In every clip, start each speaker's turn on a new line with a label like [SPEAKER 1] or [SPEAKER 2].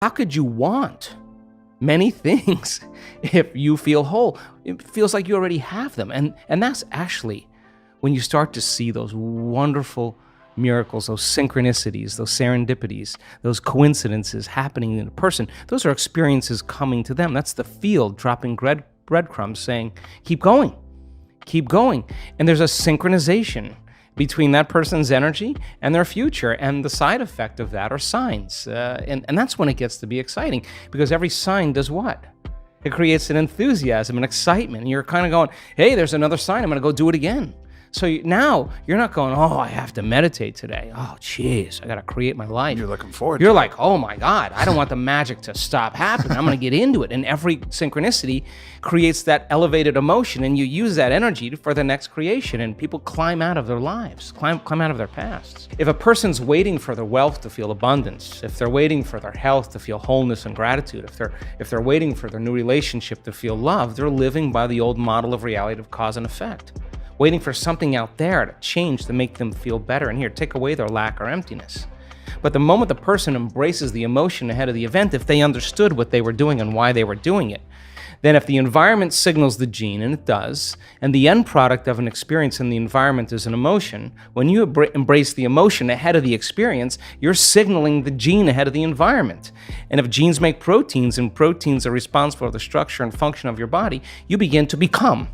[SPEAKER 1] How could you want many things if you feel whole? It feels like you already have them. And that's actually when you start to see those wonderful miracles, those synchronicities, those serendipities, those coincidences happening in a person. Those are experiences coming to them. That's the field dropping breadcrumbs saying, keep going, keep going. And there's a synchronization between that person's energy and their future, and the side effect of that are signs. And that's when it gets to be exciting, because every sign does what? It creates an enthusiasm, an excitement. And you're kind of going, hey, there's another sign, I'm gonna go do it again. So now you're not going, oh, I have to meditate today. Oh, geez, I got to create my life.
[SPEAKER 2] You're looking forward
[SPEAKER 1] You're
[SPEAKER 2] to
[SPEAKER 1] like, oh my God, I don't want the magic to stop happening. I'm going to get into it. And every synchronicity creates that elevated emotion, and you use that energy for the next creation, and people climb out of their lives, climb out of their pasts. If a person's waiting for their wealth to feel abundance, if they're waiting for their health to feel wholeness and gratitude, if they're waiting for their new relationship to feel love, they're living by the old model of reality of cause and effect, waiting for something out there to change to make them feel better. And here, take away their lack or emptiness. But the moment the person embraces the emotion ahead of the event, if they understood what they were doing and why they were doing it, then if the environment signals the gene, and it does, and the end product of an experience in the environment is an emotion, when you embrace the emotion ahead of the experience, you're signaling the gene ahead of the environment. And if genes make proteins, and proteins are responsible for the structure and function of your body, you begin to become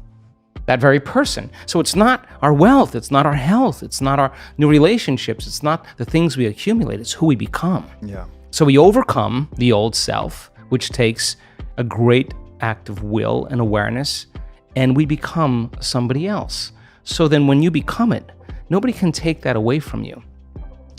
[SPEAKER 1] that very person. So it's not our wealth, it's not our health, it's not our new relationships, it's not the things we accumulate, it's who we become.
[SPEAKER 2] Yeah.
[SPEAKER 1] So we overcome the old self, which takes a great act of will and awareness, and we become somebody else. So then when you become it, nobody can take that away from you.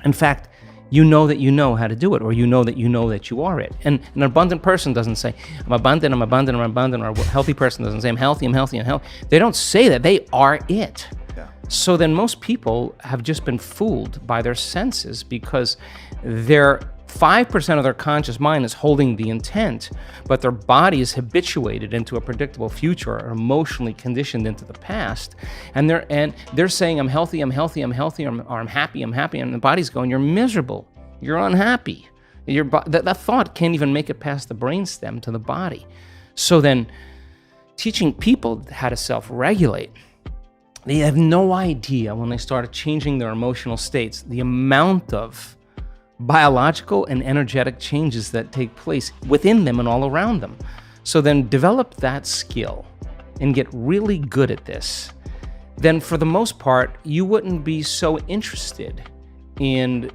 [SPEAKER 1] In fact, you know that you know how to do it, or you know that you are it. And an abundant person doesn't say, I'm abundant, I'm abundant, I'm abundant, or a healthy person doesn't say, I'm healthy, I'm healthy, I'm healthy. They don't say that, they are it.
[SPEAKER 2] Yeah.
[SPEAKER 1] So then most people have just been fooled by their senses, because their 5% of their conscious mind is holding the intent, but their body is habituated into a predictable future, or emotionally conditioned into the past. And they're saying, I'm healthy, I'm healthy, I'm healthy, or I'm happy, I'm happy. And the body's going, you're miserable, you're unhappy. That thought can't even make it past the brainstem to the body. So then teaching people how to self-regulate, they have no idea when they started changing their emotional states, the amount of biological and energetic changes that take place within them and all around them. So then develop that skill and get really good at this. Then for the most part, you wouldn't be so interested in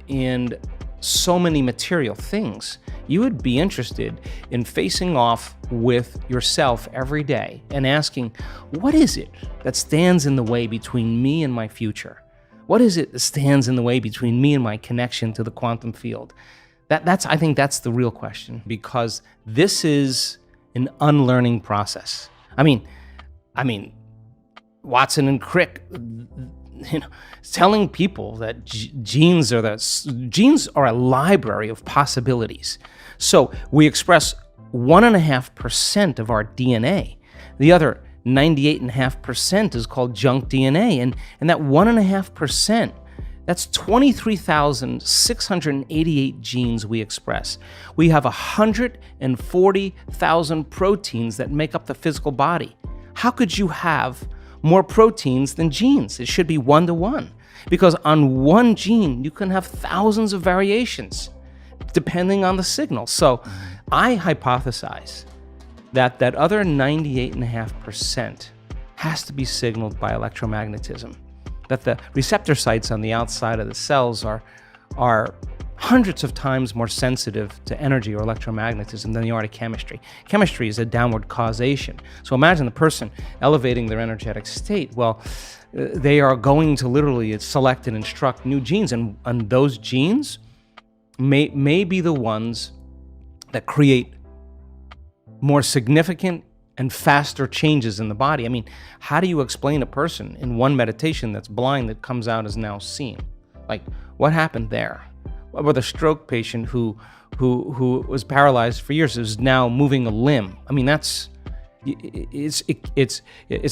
[SPEAKER 1] so many material things. You would be interested in facing off with yourself every day and asking, what is it that stands in the way between me and my future? What is it that stands in the way between me and my connection to the quantum field? I think that's the real question, because this is an unlearning process. I mean, Watson and Crick, telling people that genes are a library of possibilities. So we express 1.5% of our DNA. The other 98.5% is called junk DNA, and that 1.5%, that's 23,688 genes we express. We have 140,000 proteins that make up the physical body. How could you have more proteins than genes? It should be 1-to-1, because on one gene you can have thousands of variations depending on the signal. So I hypothesize that other 98.5% has to be signaled by electromagnetism, that the receptor sites on the outside of the cells are hundreds of times more sensitive to energy or electromagnetism than they are to chemistry. Chemistry is a downward causation. So imagine the person elevating their energetic state. Well, they are going to literally select and instruct new genes, and those genes may be the ones that create more significant and faster changes in the body. I mean, how do you explain a person in one meditation that's blind that comes out as now seeing? Like, what happened there? What about a stroke patient who was paralyzed for years, is now moving a limb? I mean, it's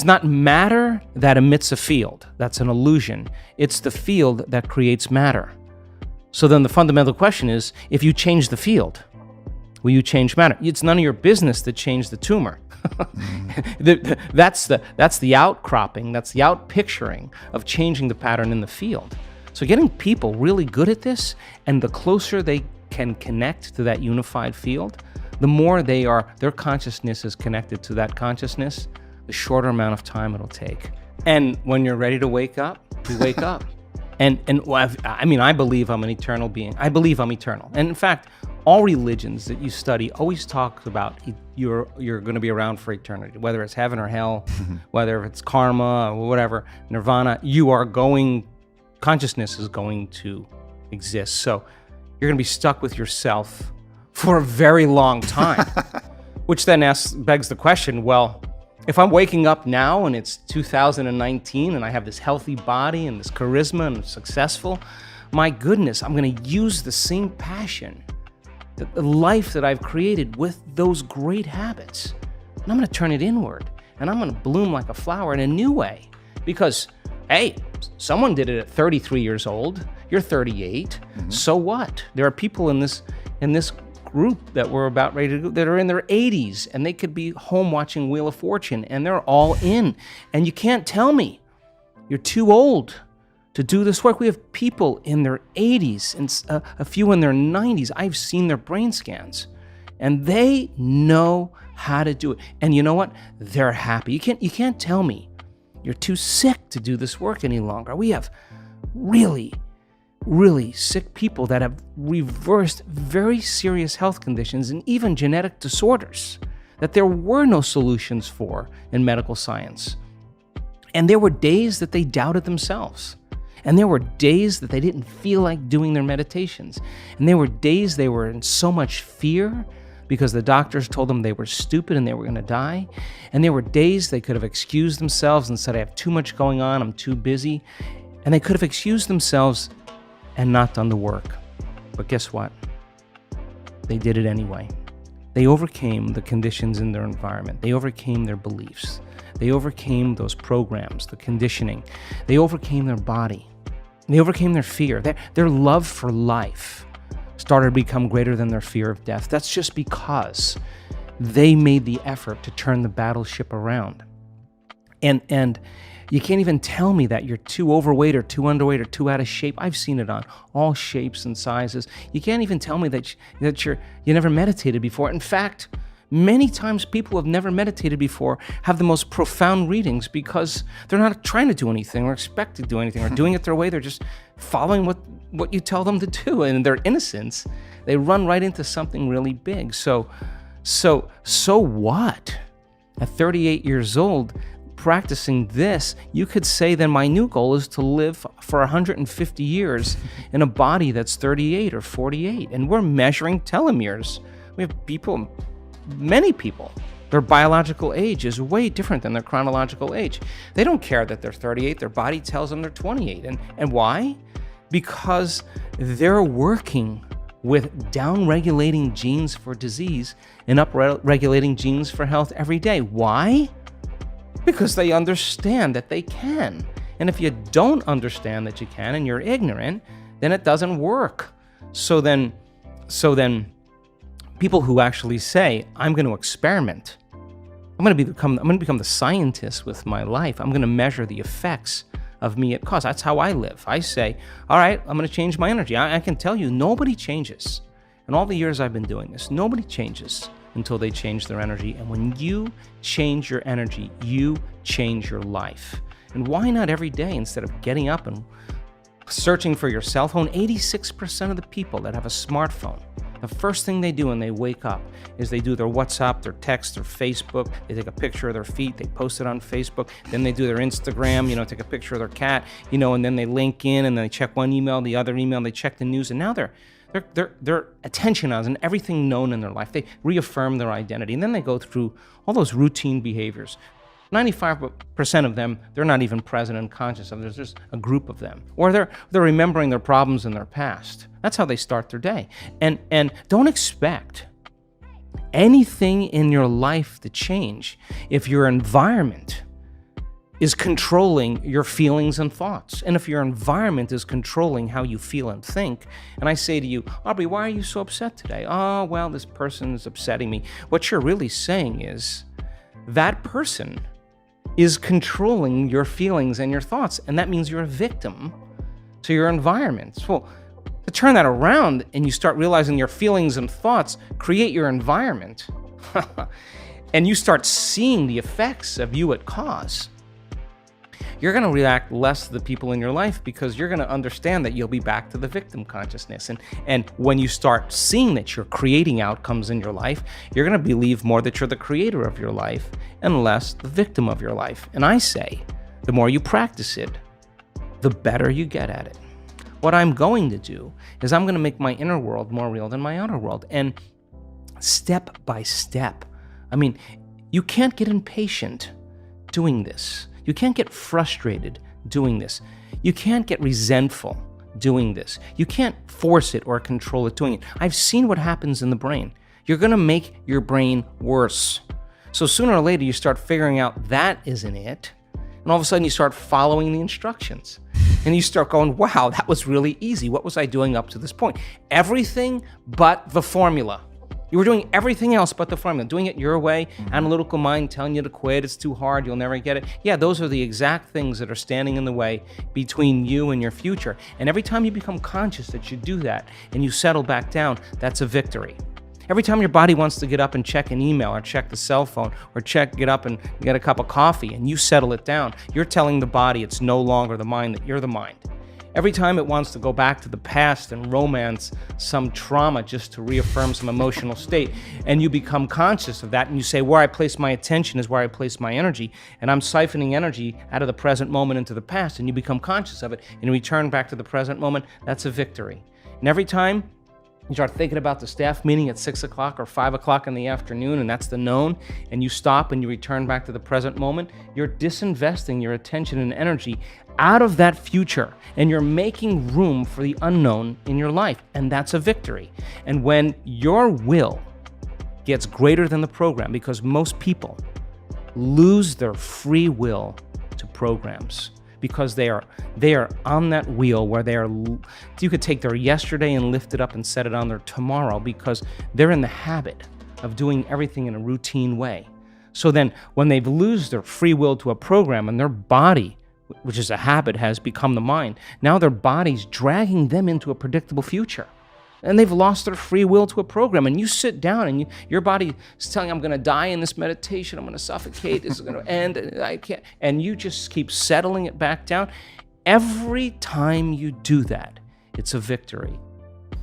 [SPEAKER 1] not matter that emits a field. That's an illusion. It's the field that creates matter. So then the fundamental question is, if you change the field, Will you change matter? It's none of your business to change the tumor. That's the outcropping, that's the outpicturing of changing the pattern in the field. So getting people really good at this, and the closer they can connect to that unified field, the more their consciousness is connected to that consciousness, the shorter amount of time it'll take. And when you're ready to wake up, you wake up. And I believe I'm an eternal being. I believe I'm eternal. And in fact, all religions that you study always talk about you're going to be around for eternity, whether it's heaven or hell, whether it's karma or whatever, nirvana. Consciousness is going to exist. So you're going to be stuck with yourself for a very long time, which then begs the question, well, if I'm waking up now and it's 2019 and I have this healthy body and this charisma and I'm successful, my goodness, I'm going to use the same passion, the life that I've created with those great habits, and I'm going to turn it inward, and I'm going to bloom like a flower in a new way. Because, hey, someone did it at 33 years old. You're 38. So what? There are people in this group that we're about ready to go that are in their 80s, and they could be home watching Wheel of Fortune, and they're all in. And you can't tell me you're too old to do this work. We have people in their 80s and a few in their 90s. I've seen their brain scans, and they know how to do it. And you know what? They're happy. You can't tell me you're too sick to do this work any longer. We have really sick people that have reversed very serious health conditions and even genetic disorders that there were no solutions for in medical science. And there were days that they doubted themselves. And there were days that they didn't feel like doing their meditations. And there were days they were in so much fear because the doctors told them they were stupid and they were going to die. And there were days they could have excused themselves and said, I have too much going on, I'm too busy. And they could have excused themselves and not done the work. But guess what? They did it anyway. They overcame the conditions in their environment. They overcame their beliefs. They overcame those programs, the conditioning. They overcame their body. They overcame their fear. Their love for life started to become greater than their fear of death. That's just because they made the effort to turn the battleship around. And you can't even tell me that you're too overweight or too underweight or too out of shape. I've seen it on all shapes and sizes. You can't even tell me that you never meditated before. In fact, many times people who have never meditated before have the most profound readings because they're not trying to do anything or expect to do anything or doing it their way. They're just following what you tell them to do. And in their innocence, they run right into something really big. So what? At 38 years old, practicing this, you could say then my new goal is to live for 150 years in a body that's 38 or 48. And we're measuring telomeres. We have people, many people, their biological age is way different than their chronological age. They don't care that they're 38. Their body tells them they're 28. And why? Because they're working with down-regulating genes for disease and up-regulating genes for health every day. Why? Because they understand that they can. And if you don't understand that you can and you're ignorant, then it doesn't work. So then people who actually say, I'm going to experiment. I'm going to become the scientist with my life. I'm going to measure the effects of me at cause. That's how I live. I say, all right, I'm going to change my energy. I can tell you, nobody changes. In all the years I've been doing this, nobody changes until they change their energy. And when you change your energy, you change your life. And why not every day instead of getting up and searching for your cell phone? 86% of the people that have a smartphone, the first thing they do when they wake up is they do their WhatsApp, their text, their Facebook. They take a picture of their feet, they post it on Facebook. Then they do their Instagram, take a picture of their cat, and then they link in and they check one email, the other email, they check the news, and now their attention is on everything known in their life. They reaffirm their identity, and then they go through all those routine behaviors. 95% of them, they're not even present and conscious of. There's just a group of them. Or they're remembering their problems in their past. That's how they start their day. And don't expect anything in your life to change if your environment is controlling your feelings and thoughts. And if your environment is controlling how you feel and think, and I say to you, Aubrey, why are you so upset today? Oh, well, this person is upsetting me. What you're really saying is that person is controlling your feelings and your thoughts, and that means you're a victim to your environment. So to turn that around and you start realizing your feelings and thoughts create your environment, and you start seeing the effects of you at cause, you're going to react less to the people in your life because you're going to understand that you'll be back to the victim consciousness. And when you start seeing that you're creating outcomes in your life, you're going to believe more that you're the creator of your life and less the victim of your life. And I say, the more you practice it, the better you get at it. What I'm going to do is I'm going to make my inner world more real than my outer world. And step by step, I mean, you can't get impatient doing this. You can't get frustrated doing this. You can't get resentful doing this. You can't force it or control it doing it. I've seen what happens in the brain. You're going to make your brain worse. So sooner or later, you start figuring out that isn't it. And all of a sudden, you start following the instructions. And you start going, wow, that was really easy. What was I doing up to this point? Everything but the formula. You were doing everything else but the formula, doing it your way, analytical mind telling you to quit, it's too hard, you'll never get it. Yeah, those are the exact things that are standing in the way between you and your future. And every time you become conscious that you do that and you settle back down, that's a victory. Every time your body wants to get up and check an email or check the cell phone or get up and get a cup of coffee and you settle it down, you're telling the body it's no longer the mind, that you're the mind. Every time it wants to go back to the past and romance some trauma just to reaffirm some emotional state, and you become conscious of that and you say, where I place my attention is where I place my energy, and I'm siphoning energy out of the present moment into the past, and you become conscious of it and you return back to the present moment, that's a victory. And every time you start thinking about the staff meeting at 6 o'clock or 5 o'clock in the afternoon, and that's the known, and you stop and you return back to the present moment, you're disinvesting your attention and energy out of that future, and you're making room for the unknown in your life, and that's a victory. And when your will gets greater than the program, because most people lose their free will to programs, because they are on that wheel where you could take their yesterday and lift it up and set it on their tomorrow, because they're in the habit of doing everything in a routine way. So then when they lose their free will to a program and their body, which is a habit, has become the mind, now their body's dragging them into a predictable future. And they've lost their free will to a program. And you sit down and your body is telling you, I'm going to die in this meditation. I'm going to suffocate. This is going to end. I can't. And you just keep settling it back down. Every time you do that, it's a victory.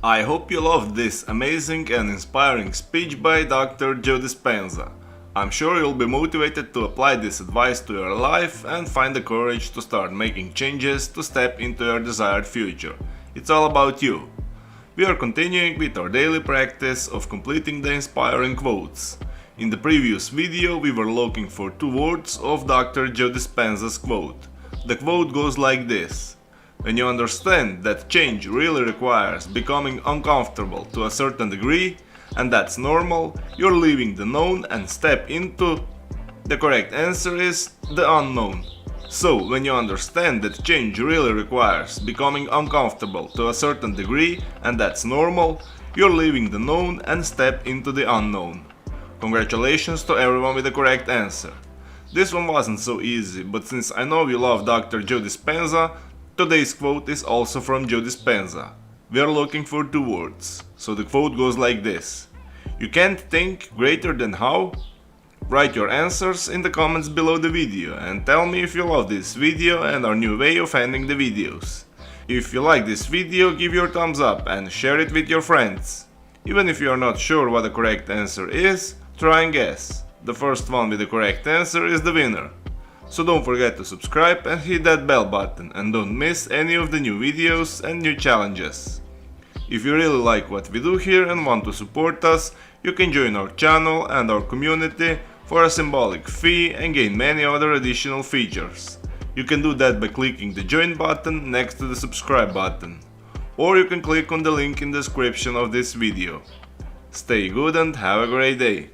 [SPEAKER 2] I hope you loved this amazing and inspiring speech by Dr. Joe Dispenza. I'm sure you'll be motivated to apply this advice to your life and find the courage to start making changes to step into your desired future. It's all about you. We are continuing with our daily practice of completing the inspiring quotes. In the previous video we were looking for 2 words of Dr. Joe Dispenza's quote. The quote goes like this: when you understand that change really requires becoming uncomfortable to a certain degree, and that's normal, you're leaving the known and step into... The correct answer is the unknown. So, when you understand that change really requires becoming uncomfortable to a certain degree, and that's normal, you're leaving the known and step into the unknown. Congratulations to everyone with the correct answer. This one wasn't so easy, but since I know you love Dr. Joe Dispenza, today's quote is also from Joe Dispenza. We are looking for 2 words, so the quote goes like this: you can't think greater than how? Write your answers in the comments below the video and tell me if you love this video and our new way of ending the videos. If you like this video, give your thumbs up and share it with your friends. Even if you are not sure what the correct answer is, try and guess. The first one with the correct answer is the winner. So don't forget to subscribe and hit that bell button and don't miss any of the new videos and new challenges. If you really like what we do here and want to support us, you can join our channel and our community for a symbolic fee and gain many other additional features. You can do that by clicking the join button next to the subscribe button, or you can click on the link in the description of this video. Stay good and have a great day.